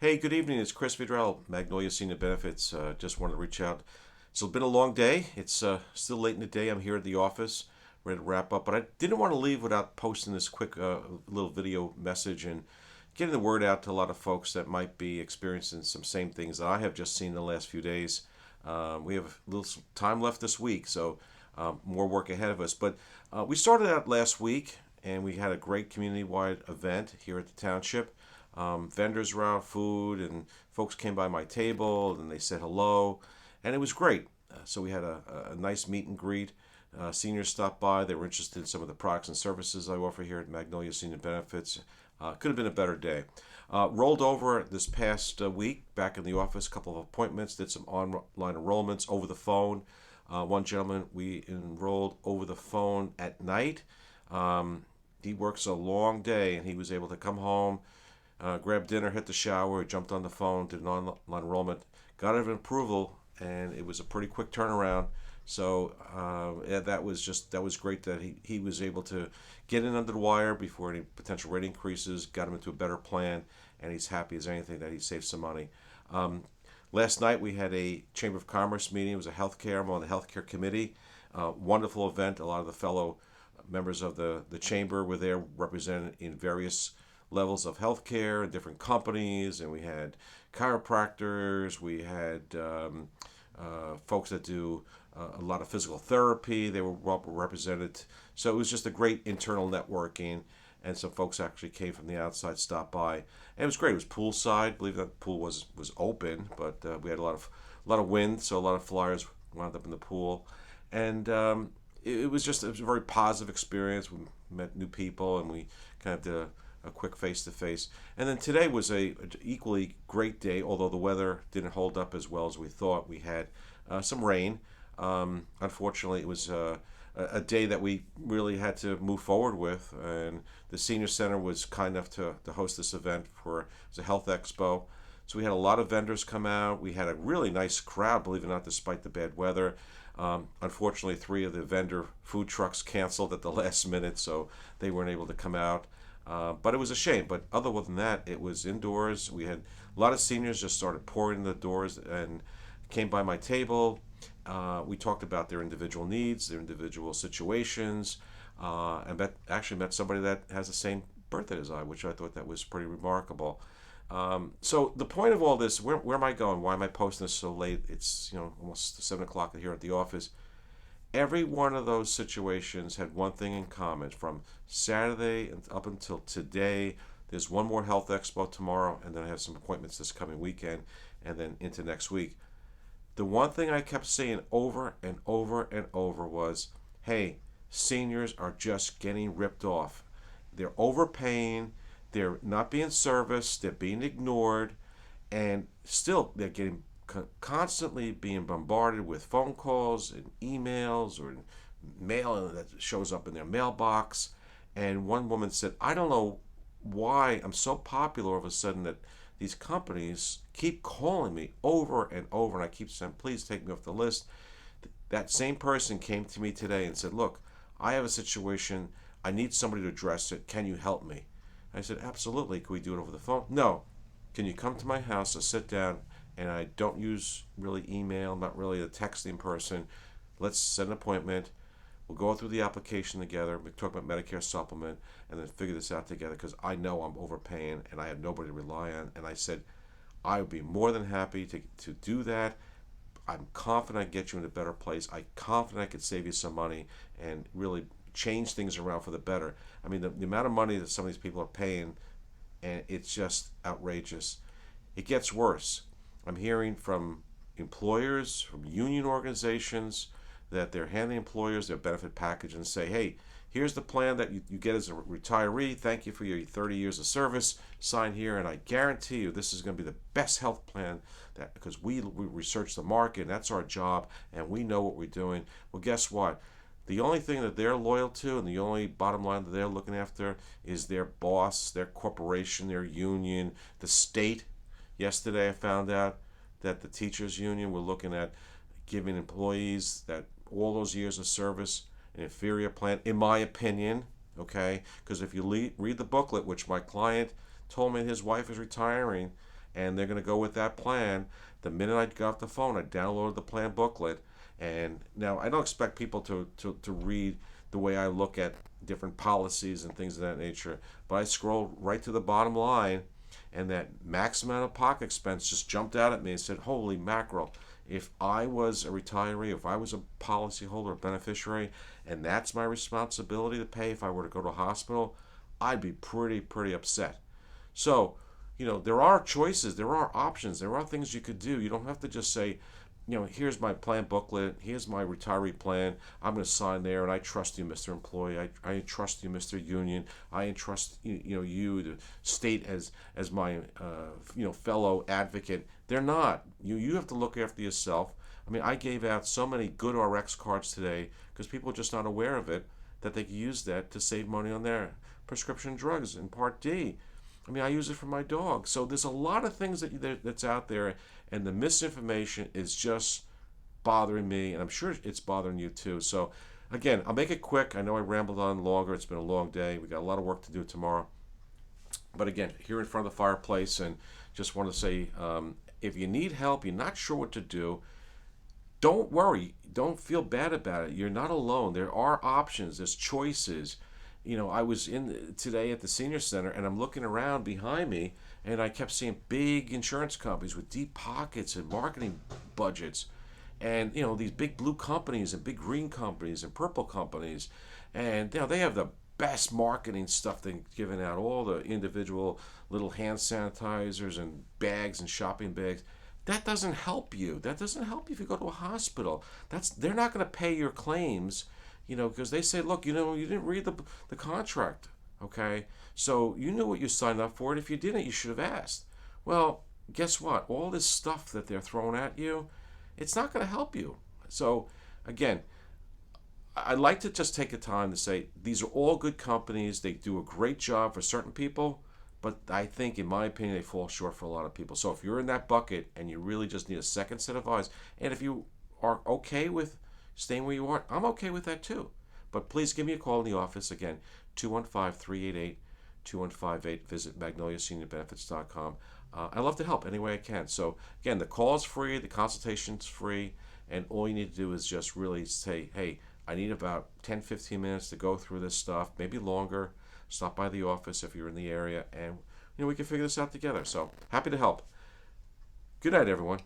Hey, good evening. It's Chris Vidrell, Magnolia Senior Benefits. Just wanted to reach out. It's been a long day. It's still late in the day. I'm here at the office, ready to wrap up. But I didn't want to leave without posting this quick little video message and getting the word out to a lot of folks that might be experiencing some same things that I have just seen the last few days. We have a little time left this week, so more work ahead of us. But we started out last week, and we had a great community-wide event here at the township. Vendors around food, and folks came by my table and they said hello, and it was great. So we had a nice meet and greet. Seniors stopped by. They were interested in some of the products and services I offer here at Magnolia Senior Benefits. Could have been a better day. Rolled over this past week, back in the office, a couple of appointments, did some online enrollments over the phone. One gentleman we enrolled over the phone at night. He works a long day, and he was able to come home, grabbed dinner, hit the shower, jumped on the phone, did an online enrollment, got an approval, and it was a pretty quick turnaround. So yeah, that was great that he was able to get in under the wire before any potential rate increases, got him into a better plan, and he's happy as anything that he saved some money. Last night we had a Chamber of Commerce meeting. It was I'm on the healthcare committee. Wonderful event. A lot of the fellow members of the chamber were there, represented in various levels of healthcare and different companies, and we had chiropractors, we had folks that do a lot of physical therapy. They were well represented, so it was just a great internal networking. And some folks actually came from the outside, stopped by, and it was great. It was poolside. Believe that the pool was open, but we had a lot of wind, so a lot of flyers wound up in the pool, and it was a very positive experience. We met new people, and we kind of did a quick face-to-face. And then today was a equally great day, although the weather didn't hold up as well as we thought. We had some rain. Unfortunately, it was a day that we really had to move forward with, and the senior center was kind enough to host this event. It was a health expo, so we had a lot of vendors come out. We had a really nice crowd, believe it or not, despite the bad weather. Unfortunately, three of the vendor food trucks canceled at the last minute, so they weren't able to come out. But it was a shame. But other than that, it was indoors. We had a lot of seniors just started pouring in the doors and came by my table. We talked about their individual needs, their individual situations, and actually met somebody that has the same birthday as I, which I thought that was pretty remarkable. So the point of all this, where am I going? Why am I posting this so late? It's almost 7 o'clock here at the office. Every one of those situations had one thing in common. From Saturday and up until today, there's one more health expo tomorrow, and then I have some appointments this coming weekend, and then into next week. The one thing I kept saying over and over and over was, hey, seniors are just getting ripped off. They're overpaying, they're not being serviced, they're being ignored, and still they're getting constantly being bombarded with phone calls and emails or mail that shows up in their mailbox. And one woman said, I don't know why I'm so popular all of a sudden that these companies keep calling me over and over, and I keep saying, please take me off the list. That same person came to me today and said, look, I have a situation. I need somebody to address it. Can you help me? I said, absolutely. Can we do it over the phone? No. Can you come to my house and sit down? And I don't use really email, not really a texting person. Let's set an appointment. We'll go through the application together. We talk about Medicare Supplement, and then figure this out together, because I know I'm overpaying and I have nobody to rely on. And I said, I would be more than happy to do that. I'm confident I can get you in a better place. I'm confident I could save you some money and really change things around for the better. I mean, the amount of money that some of these people are paying, and it's just outrageous. It gets worse. I'm hearing from employers, from union organizations, that they're handing employers their benefit package and say, hey, here's the plan that you get as a retiree. Thank you for your 30 years of service. Sign here, and I guarantee you this is going to be the best health plan, that because we research the market, and that's our job, and we know what we're doing. Well, guess what? The only thing that they're loyal to, and the only bottom line that they're looking after, is their boss, their corporation, their union, the state. Yesterday I found out that the teachers union were looking at giving employees that all those years of service an inferior plan, in my opinion, okay? Because if you read the booklet, which my client told me his wife is retiring, and they're going to go with that plan. The minute I got off the phone, I downloaded the plan booklet. And now I don't expect people to read the way I look at different policies and things of that nature, but I scrolled right to the bottom line, and that max amount of pocket expense just jumped out at me and said, holy mackerel. If I was a retiree, if I was a policyholder, a beneficiary, and that's my responsibility to pay if I were to go to a hospital, I'd be pretty upset. So, there are choices, there are options, there are things you could do. You don't have to just say, here's my plan booklet, here's my retiree plan, I'm going to sign there, and I trust you, Mr. Employee, I trust you, Mr. Union, I entrust you, the state, as my fellow advocate. They're not. You have to look after yourself. I mean, I gave out so many good RX cards today because people are just not aware of it, that they can use that to save money on their prescription drugs in Part D. I mean, I use it for my dog. So there's a lot of things that's out there, and the misinformation is just bothering me, and I'm sure it's bothering you too. So again, I'll make it quick. I know I rambled on longer. It's been a long day. We got a lot of work to do tomorrow. But again, here in front of the fireplace, and just want to say, if you need help, you're not sure what to do, don't worry. Don't feel bad about it. You're not alone. There are options. There's choices. I was in today at the senior center, and I'm looking around behind me, and I kept seeing big insurance companies with deep pockets and marketing budgets, and these big blue companies and big green companies and purple companies, and they have the best marketing stuff. They're giving out all the individual little hand sanitizers and bags and shopping bags. That doesn't help you. That doesn't help you if you go to a hospital. They're not going to pay your claims, because they say, look, you didn't read the contract, okay? So you knew what you signed up for, and if you didn't, you should have asked. Well, guess what? All this stuff that they're throwing at you, it's not going to help you. So again, I'd like to just take a time to say these are all good companies. They do a great job for certain people, but I think, in my opinion, they fall short for a lot of people. So if you're in that bucket and you really just need a second set of eyes, and if you are okay with staying where you are, I'm okay with that too. But please give me a call in the office. Again, 215-388-2158. Visit magnoliaseniorbenefits.com. I love to help any way I can. So again, the call is free, the consultation's free, and all you need to do is just really say, hey, I need about 10-15 minutes to go through this stuff, maybe longer. Stop by the office if you're in the area, and we can figure this out together. So happy to help. Good night, everyone.